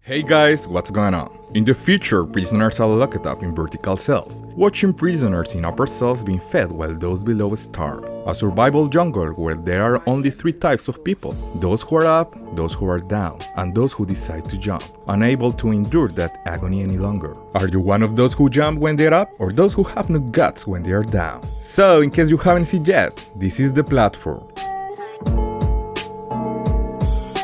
Hey guys, what's going on? In the future, prisoners are locked up in vertical cells, watching prisoners in upper cells being fed while those below starve. A survival jungle where there are only three types of people: those who are up, those who are down, and those who decide to jump, unable to endure that agony any longer. Are you one of those who jump when they're up, or those who have no guts when they are down? So, in case you haven't seen yet, this is the platform.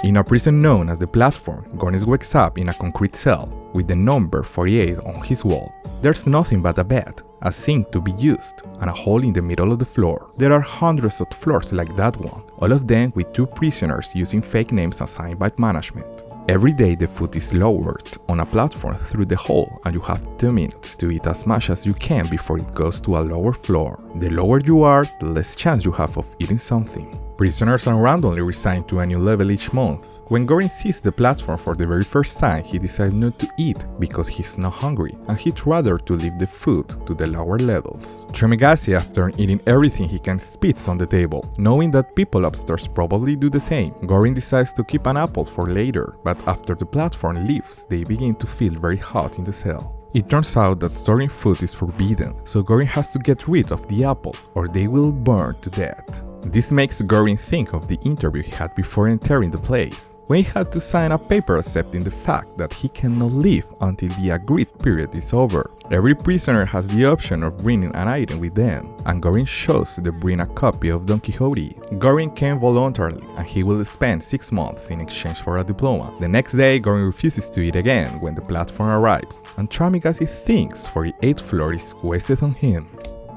In a prison known as the Platform, Gomez wakes up in a concrete cell with the number 48 on his wall. There's nothing but a bed, a sink to be used, and a hole in the middle of the floor. There are hundreds of floors like that one, all of them with two prisoners using fake names assigned by management. Every day the food is lowered on a platform through the hole, and you have 2 minutes to eat as much as you can before it goes to a lower floor. The lower you are, the less chance you have of eating something. Prisoners are randomly reassigned to a new level each month. When Gorin sees the platform for the very first time, he decides not to eat because he's not hungry, and he'd rather to leave the food to the lower levels. Tremegasi, after eating everything he can, spits on the table, knowing that people upstairs probably do the same. Gorin decides to keep an apple for later, but after the platform leaves, they begin to feel very hot in the cell. It turns out that storing food is forbidden, so Gorin has to get rid of the apple, or they will burn to death. This makes Gorin think of the interview he had before entering the place, when he had to sign a paper accepting the fact that he cannot leave until the agreed period is over. Every prisoner has the option of bringing an item with them, and Gorin chose to bring a copy of Don Quixote. Gorin came voluntarily, and he will spend 6 months in exchange for a diploma. The next day, Gorin refuses to eat again when the platform arrives, and Tremegasi thinks 48th floor is wasted on him.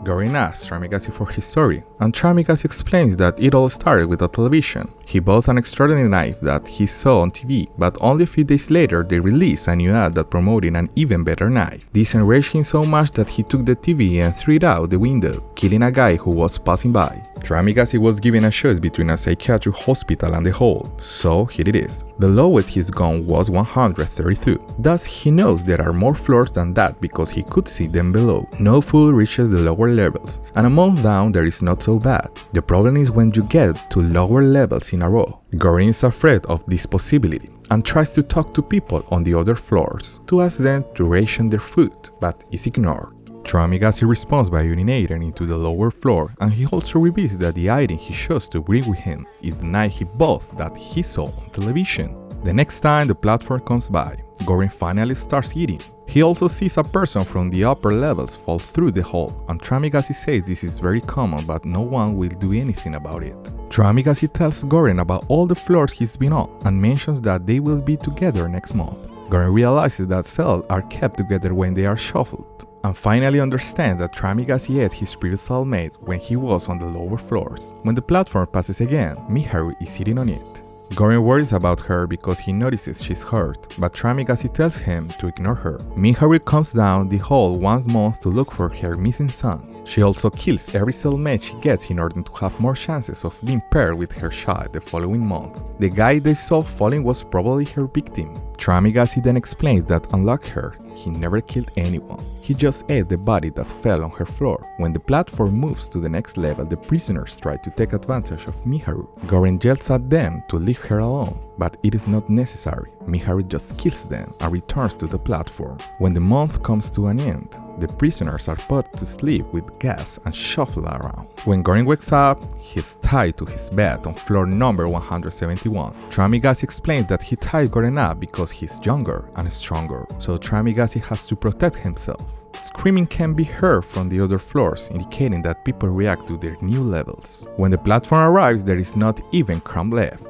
Gorin asks Tremegasi for his story, and Tremegasi explains that it all started with a television. He bought an extraordinary knife that he saw on TV, but only a few days later they released a new ad that promoted an even better knife. This enraged him so much that he took the TV and threw it out the window, killing a guy who was passing by. Tremegasi was given a choice between a psychiatric hospital and the hole, so here it is. The lowest he's gone was 132. Thus he knows there are more floors than that because he could see them below. No food reaches the lower levels, and a month down there is not so bad. The problem is when you get to lower levels in a row. Gorin is afraid of this possibility and tries to talk to people on the other floors to ask them to ration their food, but is ignored. Tremegasi responds by urinating into the lower floor, and he also reveals that the item he chose to bring with him is the knife he bought that he saw on television. The next time the platform comes by, Gorin finally starts eating. He also sees a person from the upper levels fall through the hole, and Tremegasi says this is very common but no one will do anything about it. Tremegasi tells Gorin about all the floors he's been on, and mentions that they will be together next month. Gorin realizes that cells are kept together when they are shuffled, and finally understands that Tremegasi ate his previous cellmate when he was on the lower floors. When the platform passes again, Miharu is sitting on it. Gorin worries about her because he notices she's hurt, but Tremegasi tells him to ignore her. Miharu comes down the hall once month to look for her missing son. She also kills every cellmate she gets in order to have more chances of being paired with her child the following month. The guy they saw falling was probably her victim. Tremegasi then explains that unlike her, he never killed anyone. He just ate the body that fell on her floor. When the platform moves to the next level, the prisoners try to take advantage of Miharu. Gorin yells at them to leave her alone, but it is not necessary. Miharu just kills them and returns to the platform. When the month comes to an end, the prisoners are put to sleep with gas and shuffled around. When Gorin wakes up, he's tied to his bed on floor number 171. Tremegasi explains that he tied Gorin up because he's younger and stronger, so Tremegasi has to protect himself. Screaming can be heard from the other floors, indicating that people react to their new levels. When the platform arrives, there is not even crumb left.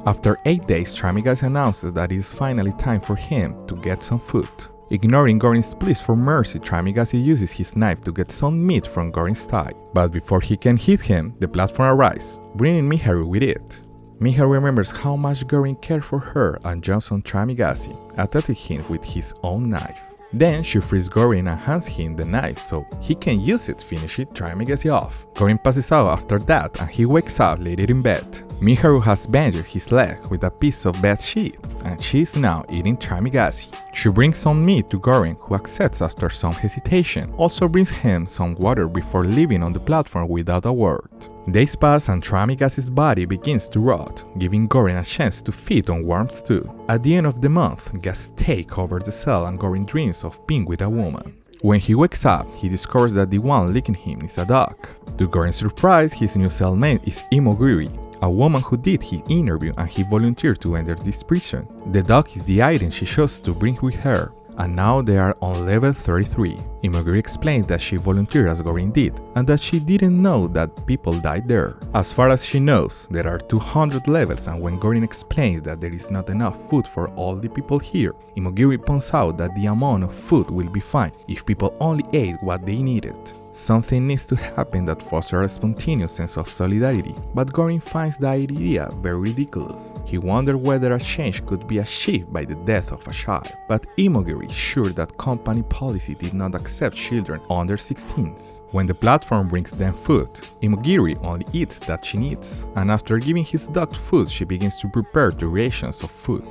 After 8 days, Tremegasi announces that it is finally time for him to get some food. Ignoring Gorin's pleas for mercy, Tremegasi uses his knife to get some meat from Gorin's thigh. But before he can hit him, the platform arrives, bringing Miharu with it. Miharu remembers how much Gorin cared for her and jumps on Tremegasi, attacking him with his own knife. Then she frees Gorin and hands him the knife so he can use it to finish Tremegasi off. Gorin passes out after that and he wakes up later in bed. Miharu has bandaged his leg with a piece of bed sheet, and she is now eating Tremegasi. She brings some meat to Gorin, who accepts after some hesitation. Also brings him some water before leaving on the platform without a word. Days pass and Tramagasi's body begins to rot, giving Gorin a chance to feed on worms too. At the end of the month, gas take over the cell and Gorin dreams of being with a woman. When he wakes up, he discovers that the one licking him is a dog. To Gorin's surprise, his new cellmate is Imogiri, a woman who did his interview and he volunteered to enter this prison. The dog is the item she chose to bring with her, and now they are on level 33. Imogiri explains that she volunteered as Gorin did, and that she didn't know that people died there. As far as she knows, there are 200 levels, and when Gorin explains that there is not enough food for all the people here, Imogiri points out that the amount of food will be fine if people only ate what they needed. Something needs to happen that fosters a spontaneous sense of solidarity, but Gorin finds the idea very ridiculous. He wonders whether a change could be achieved by the death of a child, but Imogiri is sure that company policy did not accept children under 16s. When the platform brings them food, Imogiri only eats that she needs, and after giving his dog food she begins to prepare the rations of food.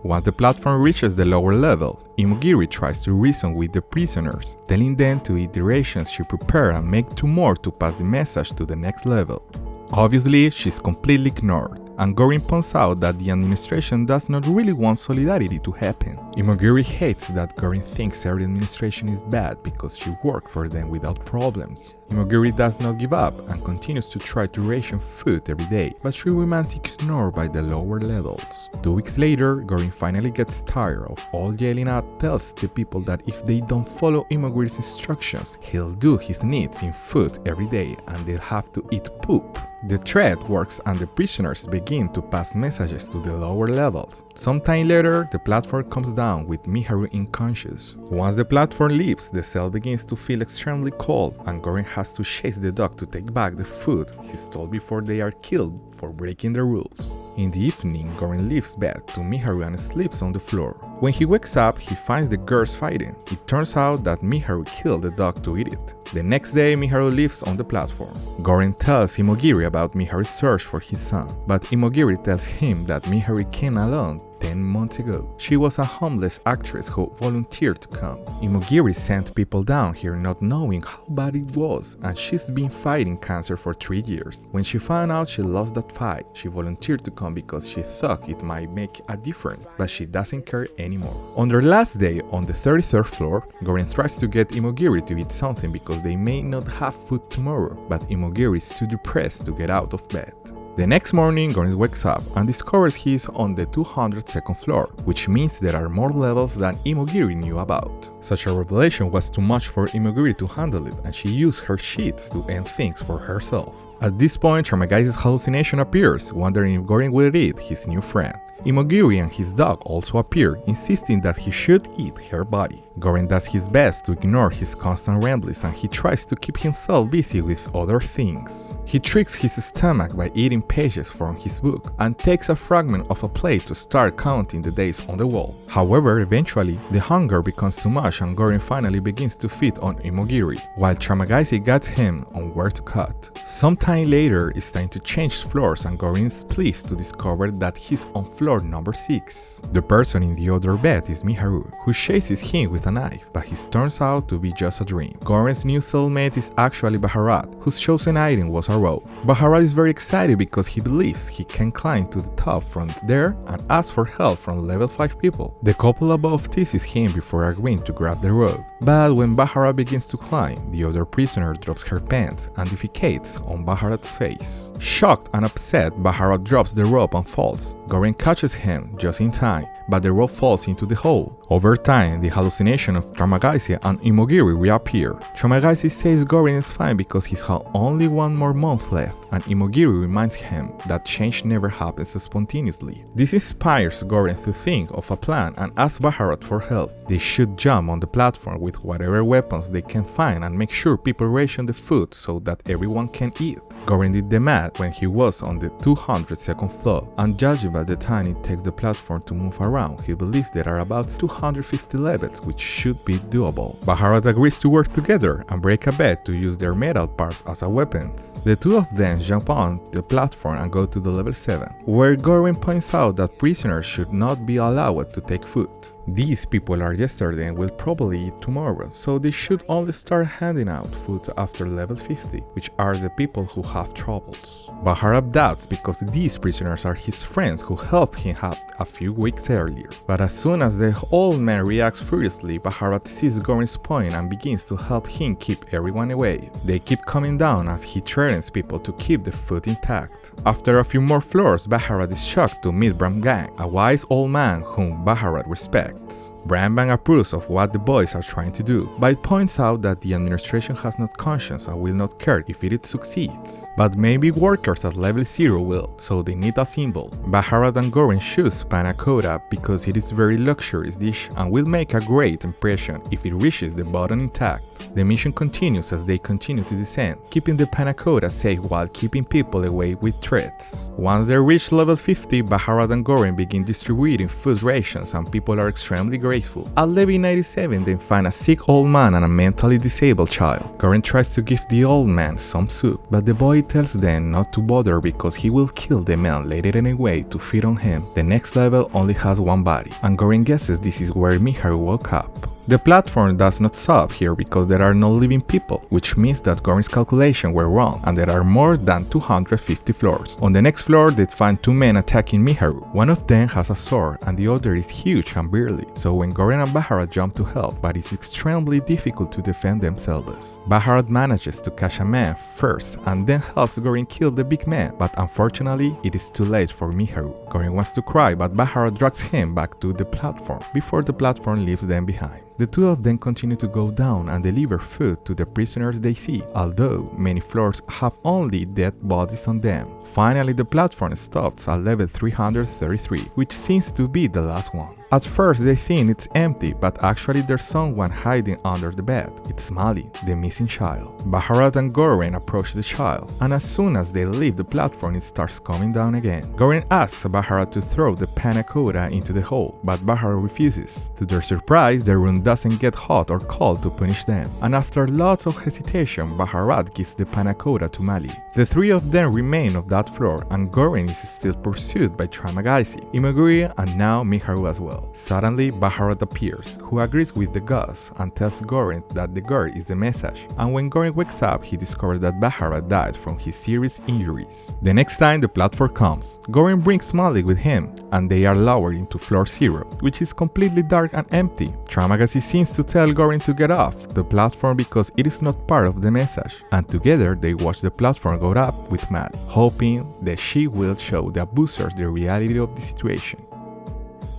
Once the platform reaches the lower level, Imogiri tries to reason with the prisoners, telling them to eat the rations she prepared and make 2 more to pass the message to the next level. Obviously, she's completely ignored, and Gorin points out that the administration does not really want solidarity to happen. Imogiri hates that Gorin thinks every administration is bad because she worked for them without problems. Imogiri does not give up and continues to try to ration food every day, but she remains ignored by the lower levels. 2 weeks later, Gorin finally gets tired of all yelling at, tells the people that if they don't follow Imogiri's instructions, he'll do his needs in food every day and they'll have to eat poop. The threat works and the prisoners begin to pass messages to the lower levels. Sometime later, the platform comes down with Miharu unconscious. Once the platform leaves, the cell begins to feel extremely cold and Gorin has to chase the dog to take back the food he stole before they are killed for breaking the rules. In the evening, Gorin leaves bed to Miharu and sleeps on the floor. When he wakes up, he finds the girls fighting. It turns out that Miharu killed the dog to eat it. The next day, Miharu lives on the platform. Gorin tells Imogiri about Miharu's search for his son, but Imogiri tells him that Miharu came alone 10 months ago. She was a homeless actress who volunteered to come. Imogiri sent people down here not knowing how bad it was, and she's been fighting cancer for 3 years. When she found out she lost that fight, she volunteered to come because she thought it might make a difference, but she doesn't care anymore. On their last day on the 33rd floor, Gorin tries to get Imogiri to eat something because they may not have food tomorrow, but Imogiri is too depressed to get out of bed. The next morning, Gorin wakes up and discovers he is on the 202nd floor, which means there are more levels than Imogiri knew about. Such a revelation was too much for Imogiri to handle it, and she used her sheets to end things for herself. At this point, Tramagasi's hallucination appears, wondering if Gorin will eat his new friend. Imogiri and his dog also appear, insisting that he should eat her body. Gorin does his best to ignore his constant ramblings and he tries to keep himself busy with other things. He tricks his stomach by eating pages from his book and takes a fragment of a plate to start counting the days on the wall. However, eventually, the hunger becomes too much and Gorin finally begins to feed on Imogiri, while Tramagasi guides him on where to cut. Sometime later, it's time to change floors and Gorin is pleased to discover that he's on floor number 6. The person in the other bed is Miharu, who chases him with a knife, but it turns out to be just a dream. Gorin's new cellmate is actually Baharat, whose chosen item was a rope. Baharat is very excited because he believes he can climb to the top from there and ask for help from level 5 people. The couple above teases him before agreeing to grab the rope, but when Baharat begins to climb, the other prisoner drops her pants and defecates on Baharat's face. Shocked and upset, Baharat drops the rope and falls. Gorin catches him just in time, but the rope falls into the hole. Over time, the hallucination of Tramagasi and Imogiri reappear. Tramagasi says Gorin is fine because he's had only 1 more month left, and Imogiri reminds him that change never happens spontaneously. This inspires Gorin to think of a plan and ask Baharat for help. They should jump on the platform with whatever weapons they can find and make sure people ration the food so that everyone can eat. Gorin did the math when he was on the 202nd floor, and judging by the time it takes the platform to move around, he believes there are about 250 levels, which should be doable. Baharat agrees to work together and break a bed to use their metal parts as a weapons. The two of them jump on the platform and go to the level 7, where Gorin points out that prisoners should not be allowed to take food. These people are yesterday and will probably eat tomorrow, so they should only start handing out food after level 50, which are the people who have troubles. Baharat doubts because these prisoners are his friends who helped him out a few weeks earlier. But as soon as the old man reacts furiously, Baharat sees Gorin's point and begins to help him keep everyone away. They keep coming down as he threatens people to keep the food intact. After a few more floors, Baharat is shocked to meet Bramgang, a wise old man whom Baharat respects. Bramgang approves of what the boys are trying to do, but points out that the administration has no conscience and will not care if it succeeds. But maybe workers at level 0 will, so they need a symbol. Baharat and Gorin choose panna cotta because it is a very luxurious dish and will make a great impression if it reaches the bottom intact. The mission continues as they continue to descend, keeping the panna cotta safe while keeping people away with threats. Once they reach level 50, Baharat and Gorin begin distributing food rations and people are extremely grateful. At level 97, they find a sick old man and a mentally disabled child. Gorin tries to give the old man some soup, but the boy tells them not to bother because he will kill the man later anyway to feed on him. The next level only has one body, and Gorin guesses this is where Miharu woke up. The platform does not stop here because there are no living people, which means that Gorin's calculations were wrong and there are more than 250 floors. On the next floor they find two men attacking Miharu. One of them has a sword and the other is huge and burly, so when Gorin and Baharat jump to help, but it's extremely difficult to defend themselves. Baharat manages to catch a man first and then helps Gorin kill the big man, but unfortunately it is too late for Miharu. Gorin wants to cry, but Baharat drags him back to the platform before the platform leaves them behind. The two of them continue to go down and deliver food to the prisoners they see, although many floors have only dead bodies on them. Finally, the platform stops at level 333, which seems to be the last one. At first they think it's empty, but actually there's someone hiding under the bed. It's Mali, the missing child. Baharat and Gorin approach the child, and as soon as they leave the platform it starts coming down again. Gorin asks Baharat to throw the panna cotta into the hole, but Baharat refuses. To their surprise, the room doesn't get hot or cold to punish them, and after lots of hesitation, Baharat gives the panna cotta to Mali. The three of them remain on that floor, and Gorin is still pursued by Tramagaisi, Imaguri, and now Miharu as well. Suddenly, Baharat appears, who agrees with the ghost and tells Gorin that the girl is the message, and when Gorin wakes up, he discovers that Baharat died from his serious injuries. The next time the platform comes, Gorin brings Mali with him, and they are lowered into floor 0, which is completely dark and empty. Tramagaisi seems to tell Gorin to get off the platform because it is not part of the message, and together they watch the platform go up with Mali, hoping that she will show the abusers the reality of the situation.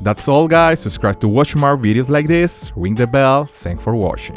That's all guys, subscribe to watch more videos like this, ring the bell, thanks for watching.